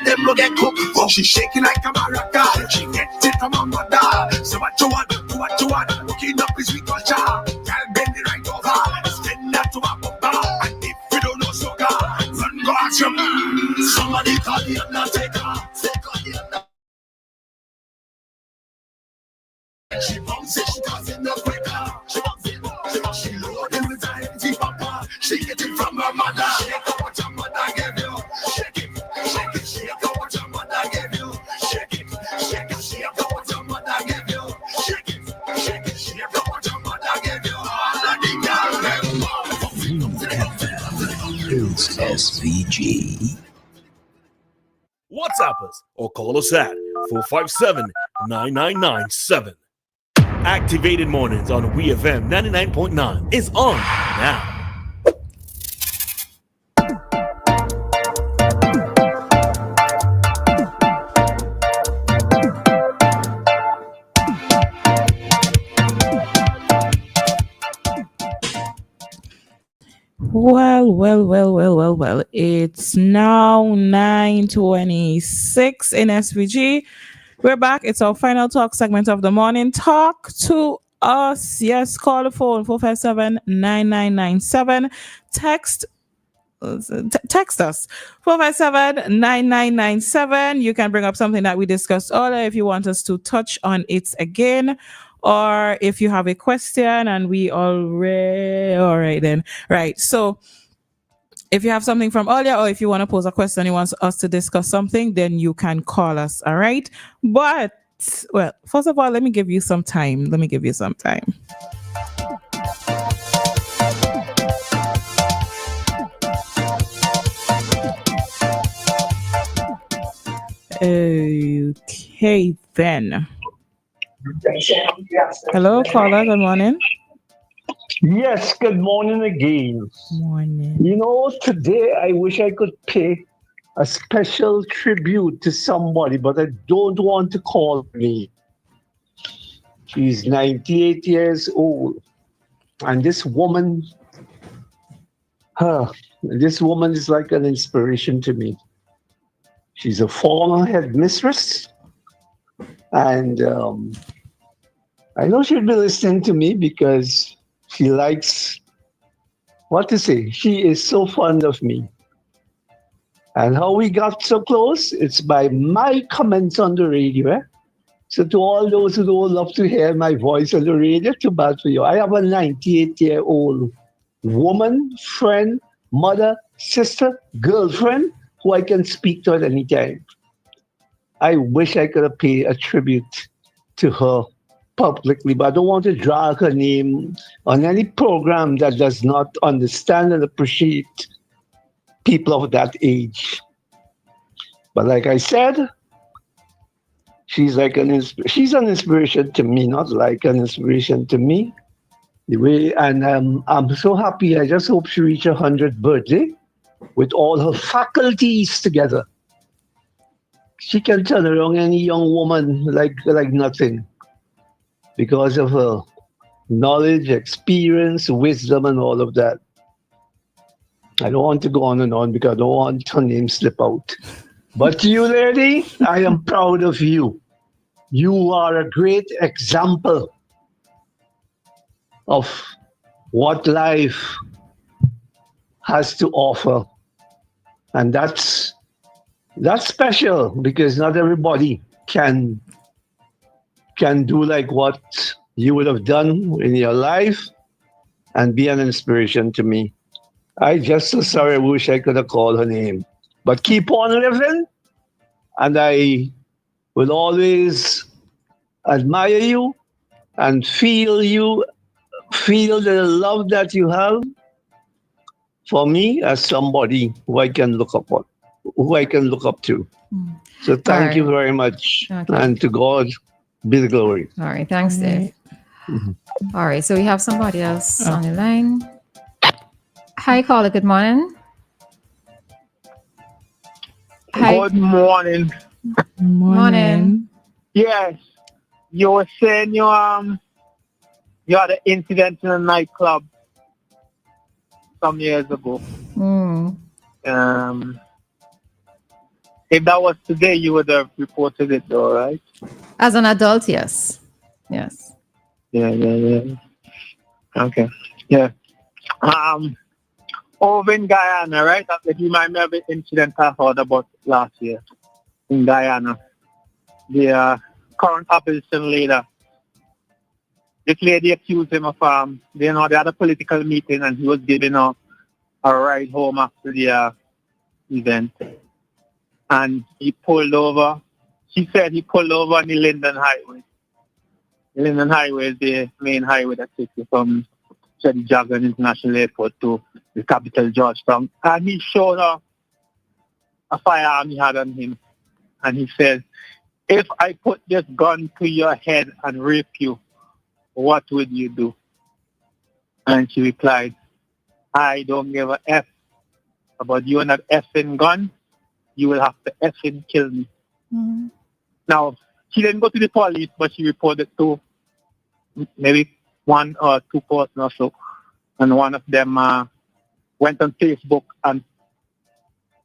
them no get cooked. Oh, she shaking like a maraca. She get it from her mother. So what you want? Do what you want. Looking up is sweet culture. Girl, bend it right over. Extend that to her bumper. And if you don't know sugar, run go ask your man. Somebody call the undertaker. Say call the undertaker. She bumps it, she does it no quicker. She bumps it, she loaded with her empty papa. She get it from her mother. Shake out what your mother gave you. Shake it, shake out what your mother gave you. Shake out what your mother gave you. Shake out what your mother gave you. All of the girls, It's SVG. WhatsApp us or call us at 457-9997. Activated Mornings on WEFM 99.9 is on now. Well. It's now 9:26 in SVG. We're back. It's our final talk segment of the morning. Talk to us. Yes, call the phone 457-9997. Text us 457-9997. You can bring up something that we discussed earlier if you want us to touch on it again, or if you have a question and we already all right then. Right. So if you have something from earlier, or if you want to pose a question, you want us to discuss something, then you can call us. All right. But, well, first of all, let me give you some time. Okay, then. Hello, caller. Good morning. Yes, good morning again. Morning. You know, today I wish I could pay a special tribute to somebody, but I don't want to call me. She's 98 years old. And this woman is like an inspiration to me. She's a former headmistress. And I know she'll be listening to me because she likes, what to say, she is so fond of me. And how we got so close, it's by my comments on the radio. Eh? So to all those who don't love to hear my voice on the radio, too bad for you. I have a 98-year-old woman, friend, mother, sister, girlfriend, who I can speak to at any time. I wish I could have paid a tribute to her publicly, but I don't want to drag her name on any program that does not understand and appreciate people of that age. But like I said, she's an inspiration to me, not like an inspiration to me. And I'm so happy. I just hope she reaches her 100th birthday with all her faculties together. She can turn around any young woman like nothing because of her knowledge, experience, wisdom, and all of that. I don't want to go on and on because I don't want her name slip out. But you, lady, I am proud of you. You are a great example of what life has to offer. And that's special because not everybody can do like what you would have done in your life and be an inspiration to me. I just so sorry, I wish I could have called her name. But keep on living, and I will always admire you and feel the love that you have for me as somebody who I can look up to. So thank you very much. Okay. And to God be the glory. All right. Thanks, Dave. Mm-hmm. All right. So we have somebody else on the line. Hi, caller. Good morning. Hi. Good morning. Morning. Yes. You were saying you had an incident in a nightclub some years ago. If that was today, you would have reported it, though, right? As an adult, yes. Yes. Yeah. Okay. Yeah. Over in Guyana, right? If you remind me of the incident I heard about last year in Guyana. The current opposition leader, this lady accused him of, they had a political meeting and he was giving her a ride home after the event. And he pulled over. She said he pulled over on the Linden Highway. The Linden Highway is the main highway that takes you from St. Jagan International Airport to the capital, Georgetown. And he showed her a firearm he had on him. And he said, if I put this gun to your head and rape you, what would you do? And she replied, I don't give a F about you and that effing gun. You will have to effing kill me. Mm-hmm. Now, she didn't go to the police, but she reported to maybe 1 or 2 persons or so. And one of them went on Facebook and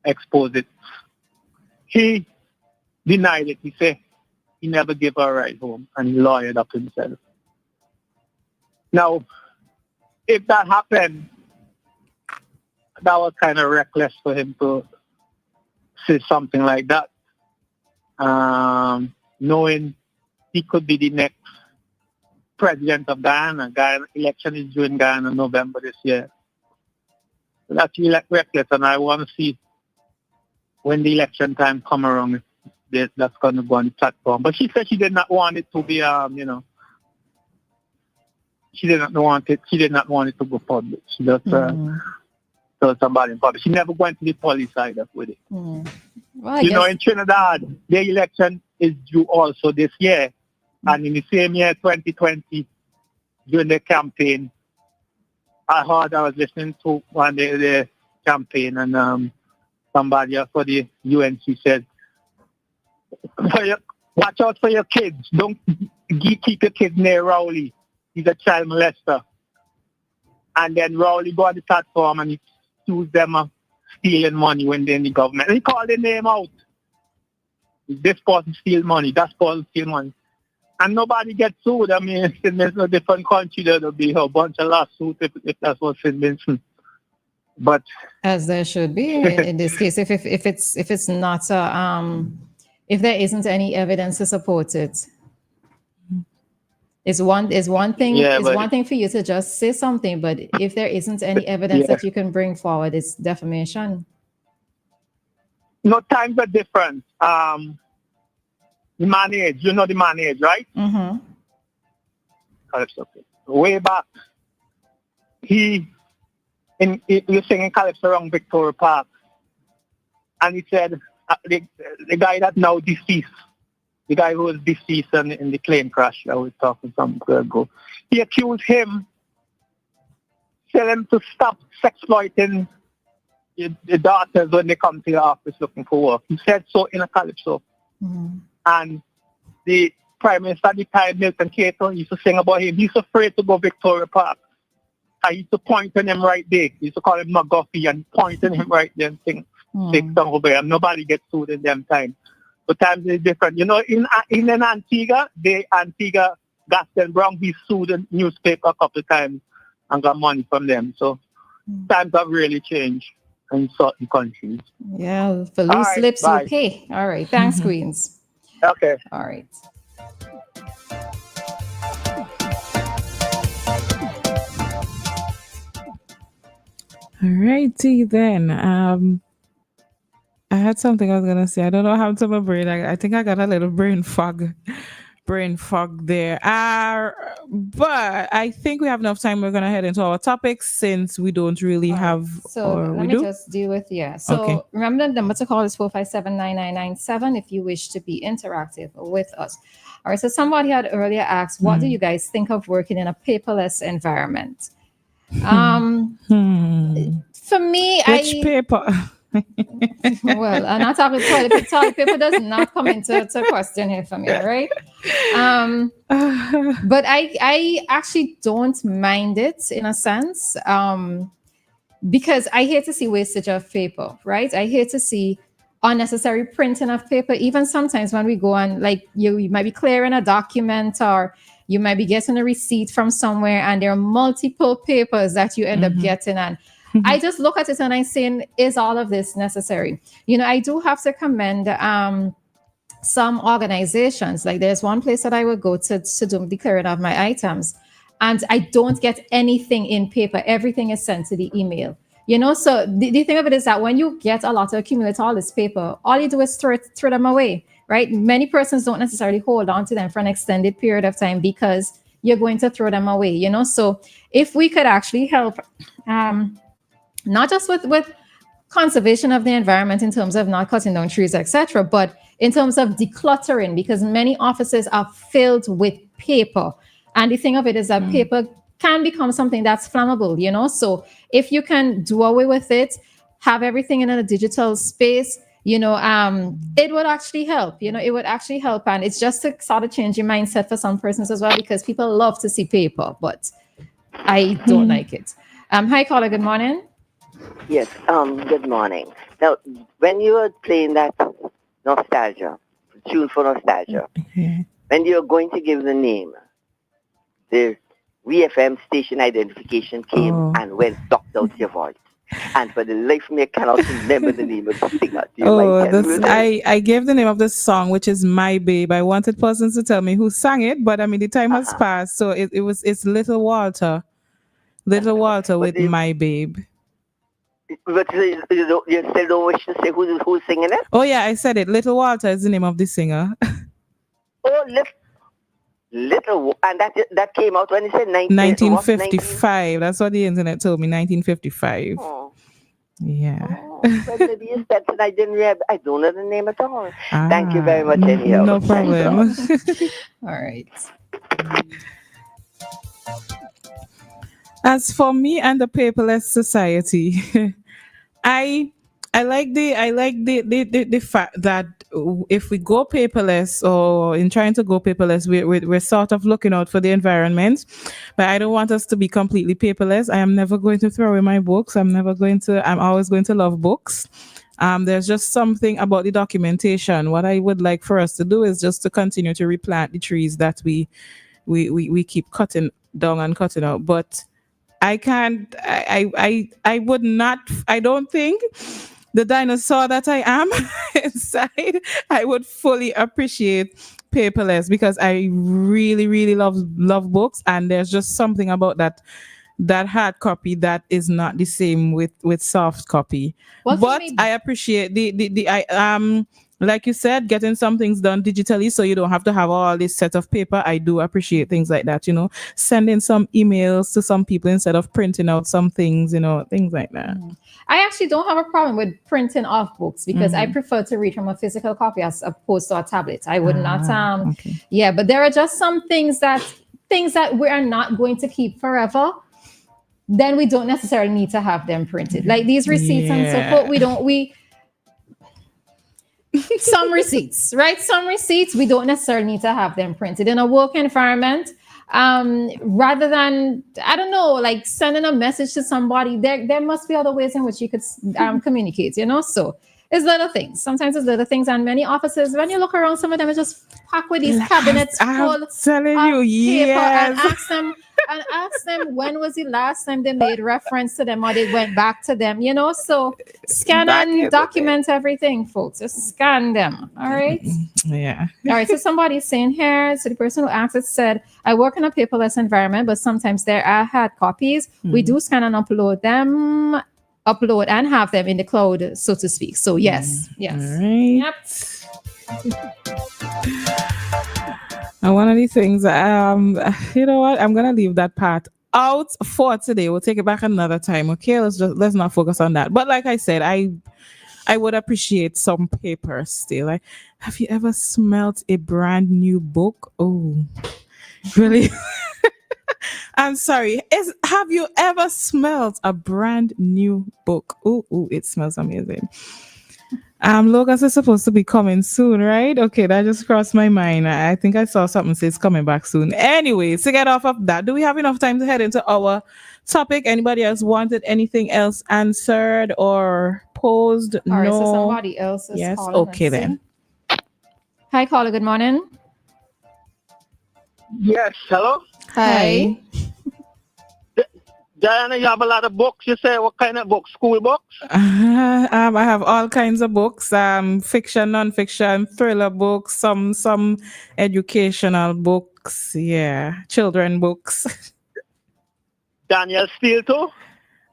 exposed it. He denied it. He said he never gave her a ride home and he lawyered up himself. Now, if that happened, that was kind of reckless for him to say something like that, knowing he could be the next president of Guyana. Guyana election is due in Guyana in November this year. So that's really reckless, and I want to see when the election time come around, that's going to go on the platform. But she said she did not want it to be, she did not want it to go public. She just told somebody in public. She never went to the police either with it. Mm. Well, in Trinidad, the election is due also this year. And in the same year, 2020, during the campaign, I was listening to one day the campaign, and somebody for the UNC said, watch out for your kids. Don't keep your kids near Rowley. He's a child molester. And then Rowley go on the platform and he accused them of stealing money when they're in the government. And he called their name out. This person steal money, that person steal money. And nobody gets sued. I mean, there's no different country, there'll be a bunch of lawsuits if that's what's in Vincent. But as there should be in this case, if it's not if there isn't any evidence to support it, it's one thing. It's one thing for you to just say something, but if there isn't any evidence that you can bring forward, it's defamation. No, times are different. The manage, the manage, right? Mm-hmm. Calypso. Way back, he was singing Calypso around Victoria Park, and he said the guy that now deceased, the guy who was deceased in the plane crash I was talking some ago, he accused him, tell him to stop sexploiting the daughters when they come to the office looking for work. He said so in a Calypso. Mm-hmm. And the Prime Minister at the time, Milton Cato, used to sing about him. He's afraid to go Victoria Park. I used to point on him right there. He used to call him McGuffey and point on him right there and sing song over there. And nobody gets sued in them time. But times is different. In Antigua, the Antigua Gaston Brown, he sued the newspaper a couple of times and got money from them. So times have really changed in certain countries. Yeah, for loose lips you pay. All right. Thanks, Queens. Okay. All right. All righty then. I had something I was gonna say. I don't know how to my brain. I think I got a little brain fog there. But I think we have enough time. We're gonna head into our topics since we don't really have. So let me just deal with So remember the number to call is 457-9997 if you wish to be interactive with us. All right. So somebody had earlier asked, what do you guys think of working in a paperless environment? For me, which paper? Well, I'm not talking toilet paper does not come into question here for me, right? But I actually don't mind it in a sense, because I hate to see wastage of paper, right? I hate to see unnecessary printing of paper. Even sometimes when we go on, like you might be clearing a document, or you might be getting a receipt from somewhere, and there are multiple papers that you end up getting. And I just look at it and I say, is all of this necessary? I do have to commend some organizations. Like there's one place that I would go to do the clearing of my items, and I don't get anything in paper. Everything is sent to the email. So the thing of it is that when you get a lot to accumulate all this paper, all you do is throw them away, right? Many persons don't necessarily hold on to them for an extended period of time because you're going to throw them away, So if we could actually help, not just with conservation of the environment in terms of not cutting down trees, etc., but in terms of decluttering, because many offices are filled with paper. And the thing of it is that paper can become something that's flammable, So if you can do away with it, have everything in a digital space, it would actually help. It would actually help. And it's just to sort of change your mindset for some persons as well, because people love to see paper, but I don't like it. Hi, caller. Good morning. Yes, good morning. Now, when you were playing that nostalgia, tune for nostalgia, when you're going to give the name, the WEFM station identification came and went knocked out your voice. And for the life of me, I cannot remember the name of the singer. I gave the name of the song, which is My Babe. I wanted persons to tell me who sang it, but I mean, the time has passed. So it's Little Walter. Little Walter with My Babe. But you still don't wish to say who's singing it? Oh, yeah, I said it. Little Walter is the name of the singer. Oh, Little, and that came out when you said 1955. That's what the internet told me. 1955. Oh. Yeah. Well, maybe you said that I don't know the name at all. Thank you very much, anyhow. No problem. All right. As for me and the paperless society, I like the fact that if we go paperless, or in trying to go paperless, we're sort of looking out for the environment. But I don't want us to be completely paperless. I am never going to throw away my books. I'm always going to love books. There's just something about the documentation. What I would like for us to do is just to continue to replant the trees that we keep cutting down and cutting out. But I can't, I would not, I don't think the dinosaur that I am inside, I would fully appreciate paperless, because I really, really love books. And there's just something about that hard copy that is not the same with soft copy. But I appreciate like you said, getting some things done digitally so you don't have to have all this set of paper. I do appreciate things like that, sending some emails to some people instead of printing out some things, things like that. I actually don't have a problem with printing off books, because I prefer to read from a physical copy as opposed to a tablet. I would not, yeah, but there are just some things that we are not going to keep forever. Then we don't necessarily need to have them printed. Like these receipts and so forth, some receipts, right? Some receipts, we don't necessarily need to have them printed in a work environment. Rather than, I don't know, like sending a message to somebody, there must be other ways in which you could communicate, So it's little things. Sometimes it's little things. And many offices, when you look around, some of them are just packed with these cabinets full of paper, and ask them when was the last time they made reference to them or they went back to them, So scan and document everything, folks. Just scan them. All right. Yeah. All right. So somebody's saying here, so the person who asked it said, I work in a paperless environment, but sometimes there are hard copies. We do scan and upload and have them in the cloud, so to speak. So yes. All right. Yep. And one of the things, you know what? I'm gonna leave that part out for today. We'll take it back another time. Okay, let's not focus on that. But like I said, I would appreciate some paper still. Have you ever smelt a brand new book? Oh, really? I'm sorry. Have you ever smelled a brand new book? Oh, it smells amazing. Logos is supposed to be coming soon, right? Okay, that just crossed my mind. I think I saw something say it's coming back soon. Anyway, to get off of that, do we have enough time to head into our topic? Anybody else wanted anything else answered or opposed? All right, so No. somebody else is Yes. calling. Okay Let's then. see. Hi, caller. Good morning. Yes, hello? Hi. Dianna, you have a lot of books. You say what kind of books? School books? I have all kinds of books, fiction, non-fiction, thriller books, some educational books, yeah, children books. Daniel Steele too?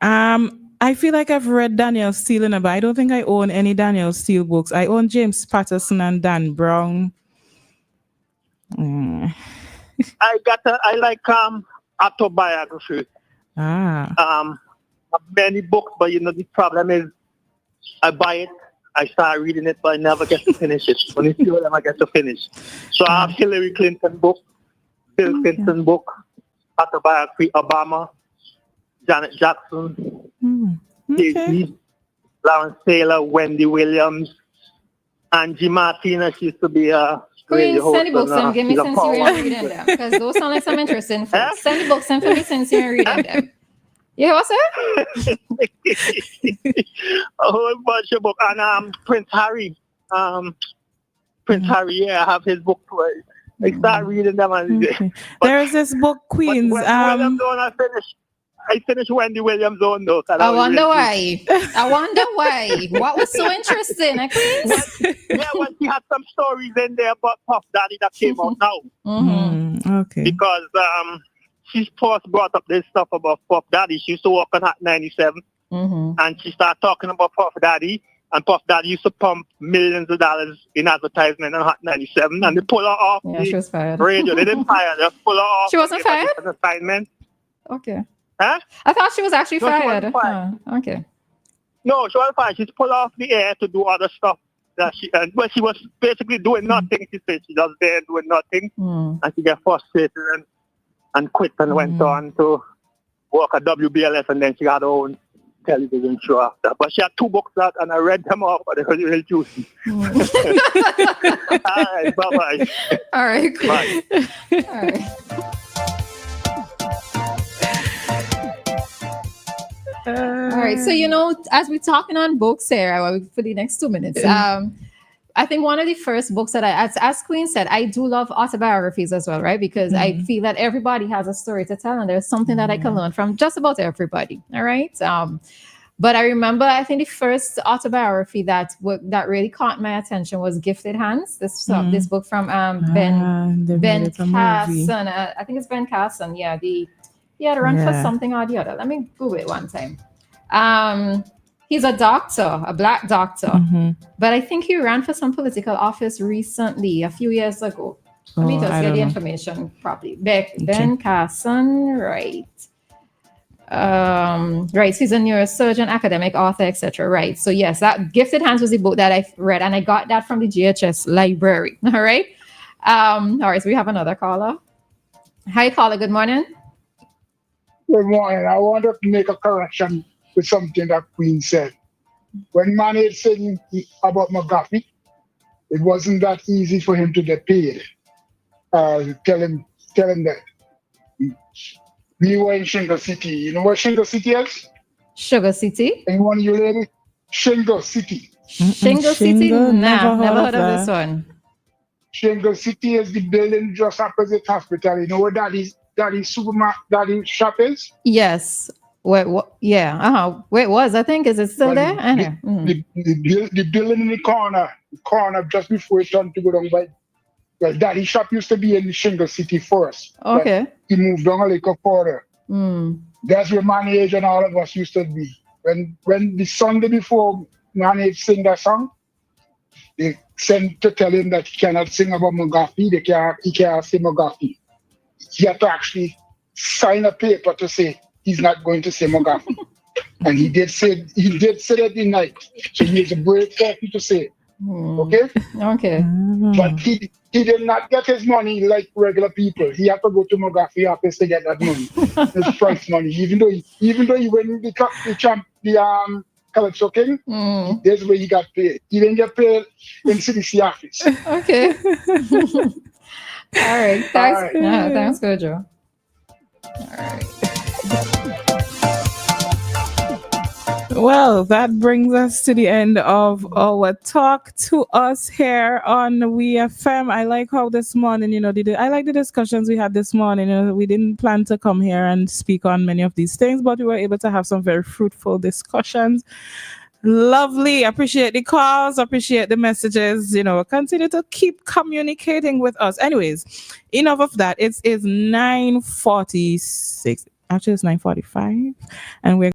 I feel like I've read Daniel Steele, but I don't think I own any Daniel Steele books. I own James Patterson and Dan Brown. I like autobiography. Many books, but the problem is I buy it, I start reading it, but I never get to finish it. Only few of them I get to finish. So I have Hillary Clinton book, Bill Clinton book, autobiography, Obama, Janet Jackson, Casey, Lawrence Taylor, Wendy Williams, Angie Martinez. She used to be a Queen, radio send the host books and give me Sheila sensory Power. and reading them, because those sound like some interesting folks. Send the books and for me sensory and reading them. You hear what I said? A whole bunch of books. And Prince Harry. Prince Harry, yeah, I have his book too. I start reading them. And, There is this book, Queens. Wendy Williams own, I finished Wendy Williams own though. I wonder why. I wonder why. What was so interesting, Queens? Yeah, when she had some stories in there about Puff Daddy that came out now. Okay. Because she first brought up this stuff about Puff Daddy. She used to work on Hot 97. And she started talking about Puff Daddy. And Puff Daddy used to pump millions of dollars in advertisement on Hot 97. And they pull her off she was fired. radio. They didn't fire her. They pull her off. She wasn't fired? An assignment. Okay. Huh? I thought she was actually No, she fired. wasn't fired. Okay. No, she wasn't fired. She's pulled off the air to do other stuff. That she was basically doing nothing. She said she was there doing nothing. And she got frustrated and quit and went on to work at WBLS, and then she got her own television show after. But she had 2 books out, and I read them all, but they were really juicy. All right, bye-bye. All right, cool. Bye. All right. All right, so as we're talking on books here for the next 2 minutes, I think one of the first books that as Queen said, I do love autobiographies as well, right? Because I feel that everybody has a story to tell, and there's something that I can learn from just about everybody. All right. But I remember, I think the first autobiography that really caught my attention was Gifted Hands. This book from Ben Carson. I think it's Ben Carson. Yeah, he had run for something or the other. Let me Google it one time. He's a doctor, a black doctor, but I think he ran for some political office recently, a few years ago. Let me just get the information properly. Ben Carson, right. Right, he's a neurosurgeon, academic author, etc. Right. So yes, that Gifted Hands was the book that I read, and I got that from the GHS library. All right. All right, so we have another caller. Hi, caller. Good morning. Good morning. I want to make a correction with something that Queen said. When Manny said about McGuffey, it wasn't that easy for him to get paid. Tell him that. We were in Shingle City. You know what Shingle City is? Sugar City? Anyone you lady? Shingle City. Shingle City? Nah, never heard of this one. Shingle City is the building just opposite hospital. You know where Daddy's supermarket, Daddy's shop is? Yes. Where it was, I think. Is it still there? The building in the corner just before it turned to go down by. Well, Daddy's shop used to be in Shingle City first. Okay. He moved down a little further. That's where Manage and all of us used to be. When the Sunday before Manage sing that song, they sent to tell him that he cannot sing about McGuffey. He can't sing McGuffey. He had to actually sign a paper to say he's not going to say McGuffey. And he did say that the night. So he needs a break for you to say. Okay? Okay. But he did not get his money like regular people. He had to go to McGuffey office to get that money. His price money. Even though he won the Calypso King, that's where he got paid. He didn't get paid in CDC office. Okay. All right. Thanks. All right. Thanks, Gojo. All right. Well, that brings us to the end of our talk to us here on WEFM. I like how this morning, I like the discussions we had this morning. We didn't plan to come here and speak on many of these things, but we were able to have some very fruitful discussions. Lovely. Appreciate the calls. Appreciate the messages. Continue to keep communicating with us. Anyways, enough of that. It is 9:46. Actually, it's 9:45, and we're